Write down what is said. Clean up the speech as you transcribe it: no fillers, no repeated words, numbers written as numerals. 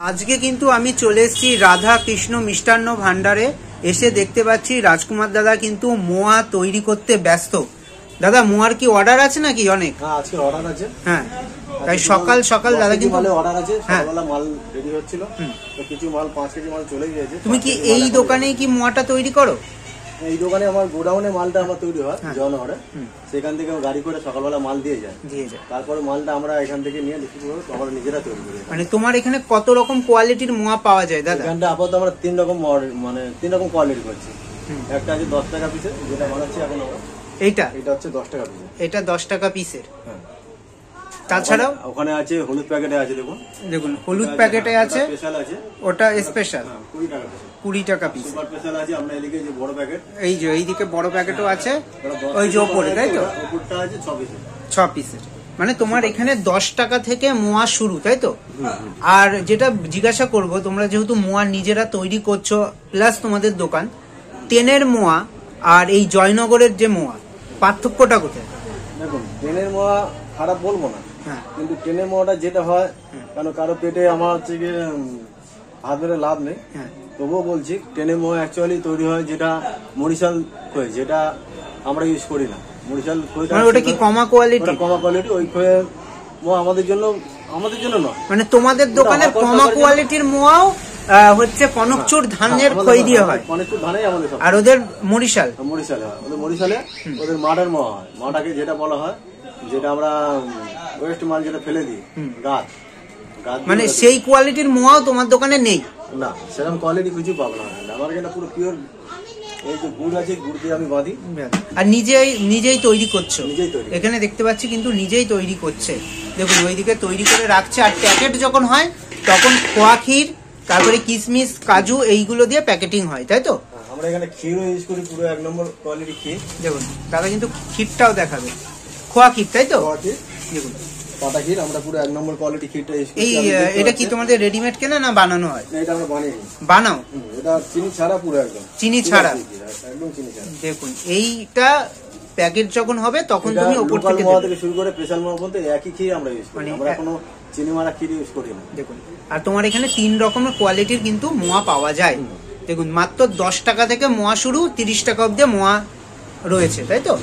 আজকে কিন্তু আমি চলে এসেছি রাধা কৃষ্ণ মিষ্টান্ন ভান্ডারে। এসে দেখতে পাচ্ছি রাজকুমার দাদা কিন্তু মোয়া তৈরি করতে ব্যস্ত। দাদা মোয়ার কি অর্ডার আছে নাকি? অনেক আজকে অর্ডার আছে। হ্যাঁ, তাই সকাল সকাল দাদা কিন্তু অর্ডার আছে। সকালবেলা মাল রেডি হচ্ছিল, তো কিছু মাল 5 কেজি মাল চলে গিয়েছে। তুমি কি এই দোকানেই কি মোয়াটা তৈরি করো? এই দোকানে আমার গোডাউনে মালটা আমার তৈরি হয় জনহরে, সেখান থেকে গাড়ি করে সকালবেলা মাল দিয়ে যায়। তারপরে মালটা আমরা এখান থেকে নিয়ে আমরা নিজেরা তৈরি করি। মানে তোমার এখানে কত রকম কোয়ালিটির মোয়া পাওয়া যায় দাদা? এখানটা আপাতত আমরা 3 রকম কোয়ালিটি করছি। একটা আছে 10 টাকা পিসের, যেটা বানাচ্ছি এখন আমরা। এটা হচ্ছে 10 টাকা পিসের। এটা 10 টাকা পিসের। হ্যাঁ, তাছাড়াও ওখানে আছে হলুদ প্যাকেটে আছে। দেখুন হলুদ প্যাকেটে আছে, স্পেশাল আছে, ওটা স্পেশাল 20 টাকা পিস। সুপার স্পেশাল আছে আমরা এদিকে যে বড় প্যাকেট, এই যে এইদিকে বড় প্যাকেটও আছে, ওই যে উপরে, তাই তো? উপরটা আছে 6 পিসের। মানে তোমার এখানে 10 টাকা থেকে মোয়া শুরু, তাই তো? আর যেটা জিজ্ঞাসা করব, তোমরা যেহেতু মোয়া নিজেরা তৈরি করছো প্লাস তোমাদের দোকান, টেনের মোয়া আর এই জয়নগরের যে মোয়া, পার্থক্যটা কোথায়? দেখুন টেনের মোয়া খারাপ বলবো না, কিন্তু টেনের মোয়াটা যেটা হয়, কারণ কারো পেটে আমার হচ্ছে গিয়ে হাত ধরে লাভ নেই, তবুও বলছি টেনের মোয়া অ্যাকচুয়ালি তৈরি হয় যেটা মরিশাল খয়ে, যেটা আমরা ইউজ করি না। মরিশাল খয়ে ওটা কি কমা কোয়ালিটি? কমা কোয়ালিটি ওই খয়ে মোয়া আমাদের জন্য নয়। মানে তোমাদের দোকানের কমা কোয়ালিটির মোয়াও হচ্ছে কনকচুর ধানের খই দিয়ে হয়। কনকচুর ধানেই আমাদের সব। আর ওদের মরিশাল হয়, ওদের মরিশালে ওদের মাডার মোয়া হয়। মাটাকে যেটা বলা হয়, যেটা আমরা ওয়েস্ট মাল যেটা ফেলে দিই, গাছ, মানে সেই কোয়ালিটির মোয়াও তোমার দোকানে নেই? না, সেরকম কোয়ালিটি কিছু পাবো না আমার এখানে। পুরো পিওর এই যে গুড় আছে, গুড় দিয়ে আমি বাঁধি। আর নিজেই তৈরি করছো? নিজেই তৈরি। এখানে দেখতে পাচ্ছি কিন্তু নিজেই তৈরি করছে। দেখুন ওইদিকে তৈরি করে রাখছে। আর প্যাকেট যখন হয় তখন খোয়া ক্ষীর, তারপরে কিশমিশ, কাজু, এইগুলো দিয়ে প্যাকেটিং হয়, তাই তো? আমরা এখানে ক্ষীরও ইউজ করি, পুরো 1 নম্বর কোয়ালিটি ক্ষীর। দেখুন দাদা কিন্তু ক্ষীরটাও দেখাবে, খোয়া ক্ষীর, তাই তো? দেখুন পাতা ক্ষীর, আমরা পুরো 1 নম্বর কোয়ালিটি ক্ষীরটা ইউজ করি। এটা কি তোমাদের রেডিমেড কেনা না বানানো হয়? এটা আমরা বানাও। এটা চিনি ছাড়া, পুরো একদম চিনি ছাড়া, একদম চিনি ছাড়া। দেখুন এইটা প্যাকেট যখন হবে তখন তুমি উপর থেকে শুরু করে স্পেশাল মোয়া পর্যন্ত একই ক্ষীর আমরা ইউজ করি, আমরা কোনো চিনি মারা ক্ষীর ইউজ করি না। দেখুন, আর তোমার এখানে 3 রকমের কোয়ালিটির কিন্তু মোয়া পাওয়া যায়। দেখুন মাত্র 10 টাকা থেকে মোয়া শুরু, 30 টাকা অবধি মোয়া রয়েছে, তাই তো?